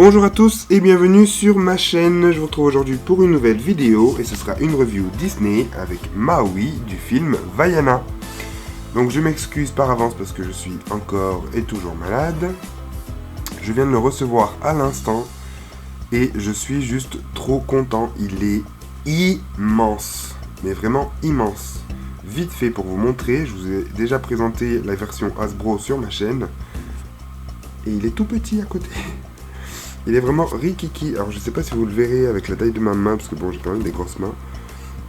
Bonjour à tous et bienvenue sur ma chaîne. Je vous retrouve aujourd'hui pour une nouvelle vidéo et ce sera une review Disney avec Maui du film Vaiana. Donc je m'excuse par avance parce que je suis encore et toujours malade. Je viens de le recevoir à l'instant et je suis juste trop content. Il est immense, mais vraiment immense. Vite fait pour vous montrer, je vous ai déjà présenté la version Hasbro sur ma chaîne et il est tout petit à côté. Il est vraiment rikiki. Alors je sais pas si vous le verrez avec la taille de ma main, parce que bon, j'ai quand même des grosses mains.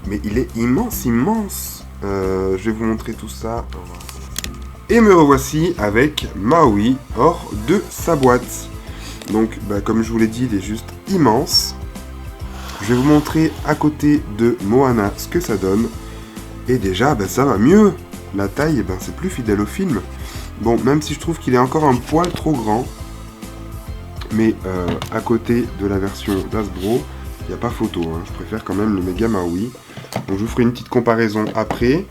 Mais il est immense, immense. Je vais vous montrer tout ça. Et me revoici avec Maui hors de sa boîte. Donc comme je vous l'ai dit, il est juste immense. Je vais vous montrer à côté de Moana ce que ça donne. Et déjà, ça va mieux. La taille, c'est plus fidèle au film. Bon, même si je trouve qu'il est encore un poil trop grand. Mais à côté de la version d'Hasbro, il n'y a pas photo, hein. Je préfère quand même le méga Maui. Donc je vous ferai une petite comparaison après.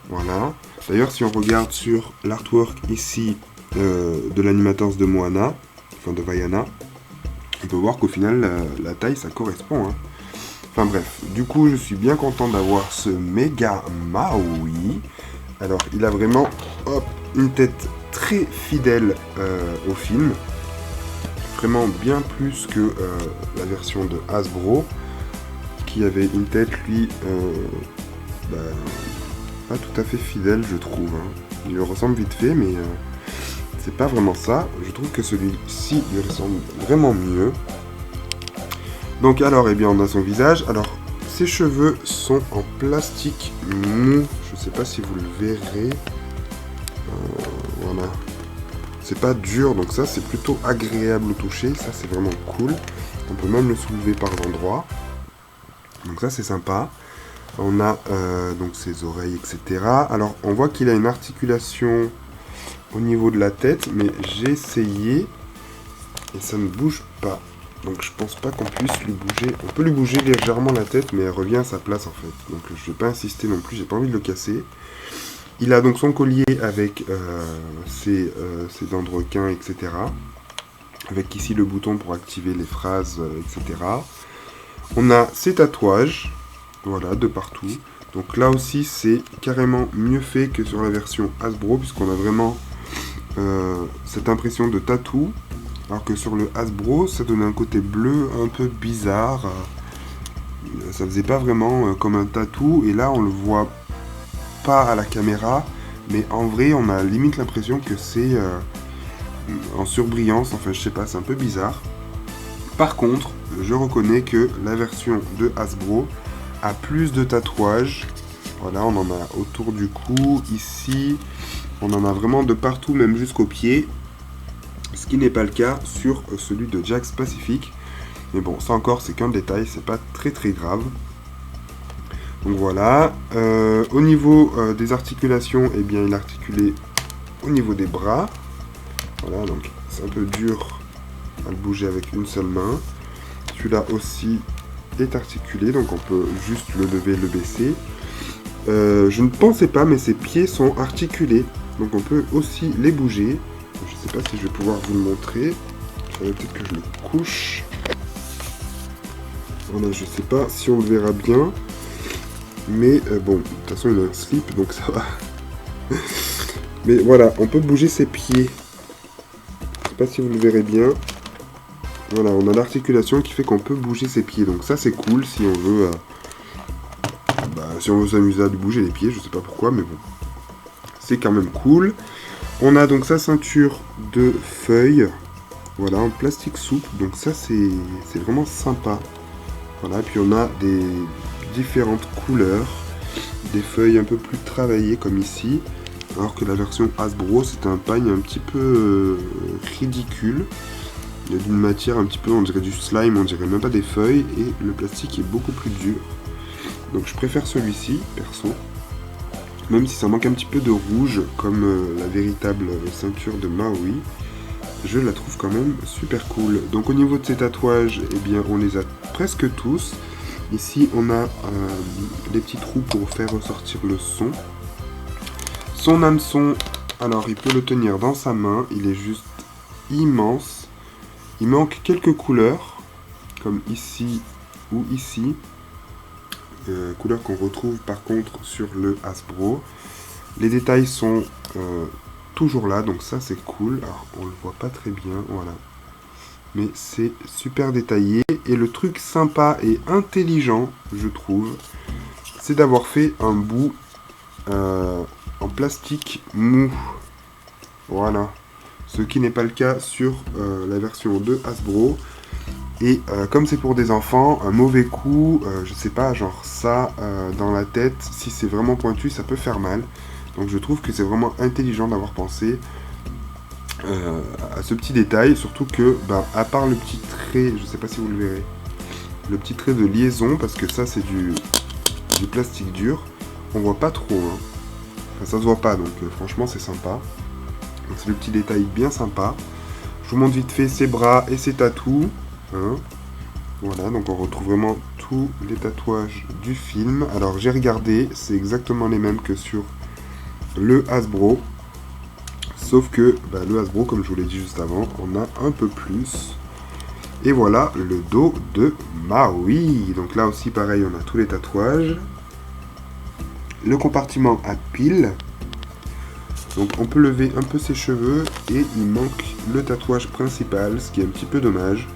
Voilà. D'ailleurs, si on regarde sur l'artwork ici de l'animateur de Moana, enfin de Vaiana, on peut voir qu'au final, la taille, ça correspond, hein. Enfin bref, du coup, je suis bien content d'avoir ce méga Maui. Alors, il a vraiment une tête très fidèle au film. Vraiment bien plus que la version de Hasbro qui avait une tête lui pas tout à fait fidèle, je trouve, hein. Il lui ressemble vite fait mais c'est pas vraiment ça. Je trouve que celui-ci lui ressemble vraiment mieux. Donc alors on a son visage. Alors ses cheveux sont en plastique mou, je sais pas si vous le verrez. Voilà. C'est pas dur, donc ça c'est plutôt agréable au toucher, ça c'est vraiment cool. On peut même le soulever par endroits. Donc ça c'est sympa. On a donc ses oreilles, etc. Alors on voit qu'il a une articulation au niveau de la tête, mais j'ai essayé et ça ne bouge pas. Donc je pense pas qu'on puisse lui bouger. On peut lui bouger légèrement la tête, mais elle revient à sa place en fait. Donc je vais pas insister non plus, j'ai pas envie de le casser. Il a donc son collier avec ses dents de requin, etc. Avec ici le bouton pour activer les phrases, etc. On a ses tatouages, voilà, de partout. Donc là aussi, c'est carrément mieux fait que sur la version Hasbro, puisqu'on a vraiment cette impression de tatou. Alors que sur le Hasbro, ça donnait un côté bleu un peu bizarre. Ça faisait pas vraiment comme un tatou, et là on le voit pas à la caméra, mais en vrai on a limite l'impression que c'est en surbrillance, enfin je sais pas, c'est un peu bizarre. Par contre, je reconnais que la version de Hasbro a plus de tatouages. Voilà, on en a autour du cou, ici, on en a vraiment de partout, même jusqu'aux pieds, ce qui n'est pas le cas sur celui de Jakks Pacific. Mais bon, ça encore c'est qu'un détail, c'est pas très grave. Donc voilà, au niveau des articulations, il est articulé au niveau des bras. Voilà, donc c'est un peu dur à le bouger avec une seule main. Celui-là aussi est articulé, donc on peut juste le lever, le baisser. Je ne pensais pas, mais ses pieds sont articulés, donc on peut aussi les bouger. Je ne sais pas si je vais pouvoir vous le montrer. Il faudrait peut-être que je le couche. Voilà, je ne sais pas si on le verra bien. Mais bon, de toute façon il a un slip donc ça va. Mais voilà, on peut bouger ses pieds. Je sais pas si vous le verrez bien. Voilà, on a l'articulation qui fait qu'on peut bouger ses pieds. Donc ça c'est cool si on veut s'amuser à lui bouger les pieds, je sais pas pourquoi, mais bon. C'est quand même cool. On a donc sa ceinture de feuilles. Voilà, en plastique souple. Donc ça c'est vraiment sympa. Voilà, et puis on a des différentes couleurs, des feuilles un peu plus travaillées comme ici, alors que la version Hasbro c'est un pagne un petit peu ridicule. Il y a d'une matière un petit peu, on dirait du slime, on dirait même pas des feuilles, et le plastique est beaucoup plus dur. Donc je préfère celui-ci, perso, même si ça manque un petit peu de rouge comme la véritable ceinture de Maui. Je la trouve quand même super cool. Donc au niveau de ses tatouages, on les a presque tous. Ici on a des petits trous pour faire ressortir le son. Son hameçon, alors il peut le tenir dans sa main, il est juste immense. Il manque quelques couleurs, comme ici ou ici. Couleurs qu'on retrouve par contre sur le Hasbro. Les détails sont toujours là, donc ça c'est cool. Alors on le voit pas très bien, voilà. Mais c'est super détaillé. Et le truc sympa et intelligent, je trouve, c'est d'avoir fait un bout en plastique mou. Voilà. Ce qui n'est pas le cas sur la version de Hasbro. Et comme c'est pour des enfants, un mauvais coup, je sais pas, genre ça dans la tête, si c'est vraiment pointu, ça peut faire mal. Donc je trouve que c'est vraiment intelligent d'avoir pensé à ce petit détail, surtout que, à part le petit trait, je sais pas si vous le verrez, le petit trait de liaison, parce que ça c'est du plastique dur, on voit pas trop, hein. Enfin, ça se voit pas, donc franchement c'est sympa. Donc c'est le petit détail bien sympa. Je vous montre vite fait ses bras et ses tatous, hein. Voilà, donc on retrouve vraiment tous les tatouages du film. Alors j'ai regardé, c'est exactement les mêmes que sur le Hasbro. Sauf que le Hasbro, comme je vous l'ai dit juste avant, on a un peu plus. Et voilà le dos de Maui. Donc là aussi pareil, on a tous les tatouages. Le compartiment à pile. Donc on peut lever un peu ses cheveux et il manque le tatouage principal, ce qui est un petit peu dommage.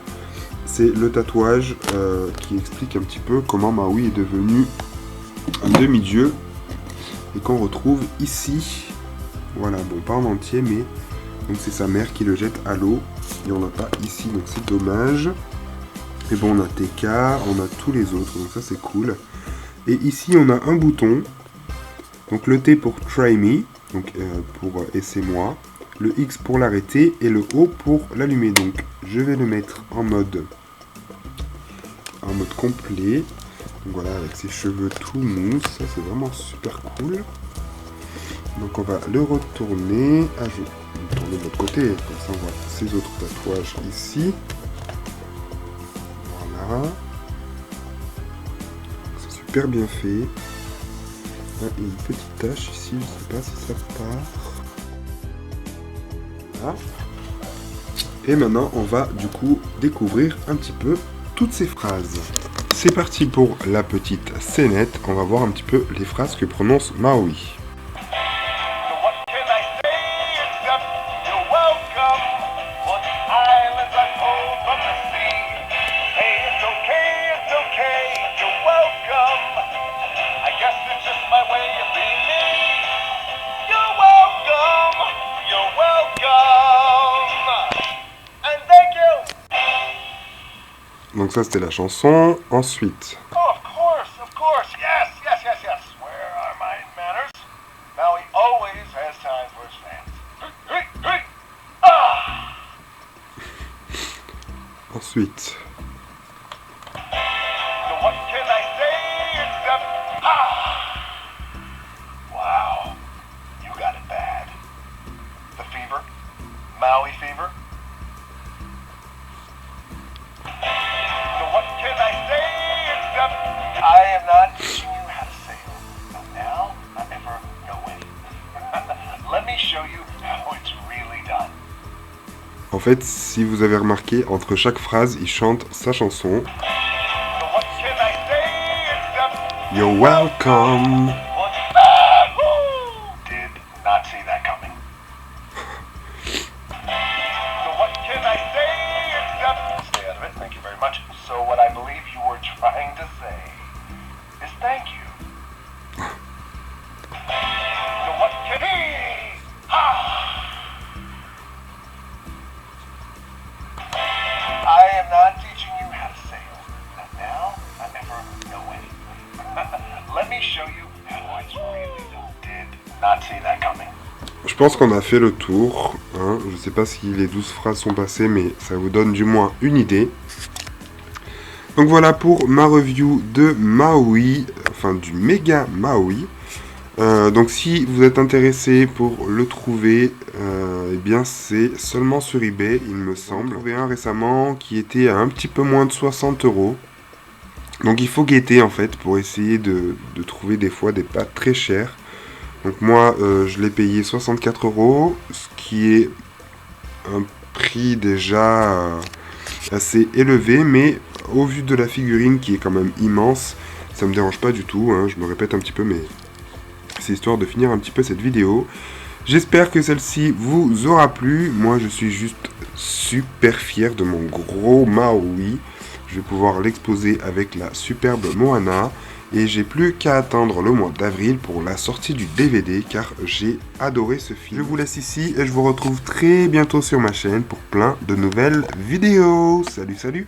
C'est le tatouage qui explique un petit peu comment Maui est devenu un demi-dieu et qu'on retrouve ici. Voilà, bon pas en entier, mais donc c'est sa mère qui le jette à l'eau et on l'a pas ici, donc c'est dommage. Et bon, on a TK, on a tous les autres, donc ça c'est cool. Et ici on a un bouton, donc le T pour Try Me, donc pour essaie-moi, le X pour l'arrêter et le O pour l'allumer. Donc je vais le mettre en mode complet. Donc voilà, avec ses cheveux tout mous, ça c'est vraiment super cool. Donc on va le retourner. Ah, je vais le tourner de l'autre côté, comme ça on voit ses autres tatouages ici. Voilà. C'est super bien fait. Là, il y a une petite tache ici, je sais pas si ça part. Voilà. Et maintenant on va du coup découvrir un petit peu toutes ces phrases. C'est parti pour la petite scénette. On va voir un petit peu les phrases que prononce Maui. Donc ça c'était la chanson. Ensuite. Oh, of course, yes. Where are my manners? Maui always has time for his fans. Ah! Ensuite. So what can I say except Wow, you got it bad. The fever? Maui fever? I am not teaching you how to sail. Not now, not ever, no way. Let me show you how it's really done. En fait, si vous avez remarqué, entre chaque phrase, il chante sa chanson. So what can I say except You're welcome. Did not see that coming. So what can I say except stay out of it, thank you very much. So what I believe you were trying to say is thank you. So what can he? I am not teaching you how to sail. Not now, not ever, no way. Let me show you how it's really done. Did not see that coming. Je pense qu'on a fait le tour. Hein. Je sais pas si les 12 phrases sont passées, mais ça vous donne du moins une idée. Donc voilà pour ma review de Maui, enfin du méga Maui. Donc si vous êtes intéressé pour le trouver, eh bien c'est seulement sur eBay, il me semble. J'ai trouvé un récemment qui était à un petit peu moins de 60 €. Donc il faut guetter en fait pour essayer de trouver des fois des pas très chers. Donc moi je l'ai payé 64 €, ce qui est un prix déjà assez élevé, mais au vu de la figurine qui est quand même immense, ça me dérange pas du tout, hein. Je me répète un petit peu, mais c'est histoire de finir un petit peu cette vidéo. J'espère que celle-ci vous aura plu. Moi, je suis juste super fier de mon gros Maui. Je vais pouvoir l'exposer avec la superbe Moana. Et j'ai plus qu'à attendre le mois d'avril pour la sortie du DVD, car j'ai adoré ce film. Je vous laisse ici et je vous retrouve très bientôt sur ma chaîne pour plein de nouvelles vidéos. Salut, salut!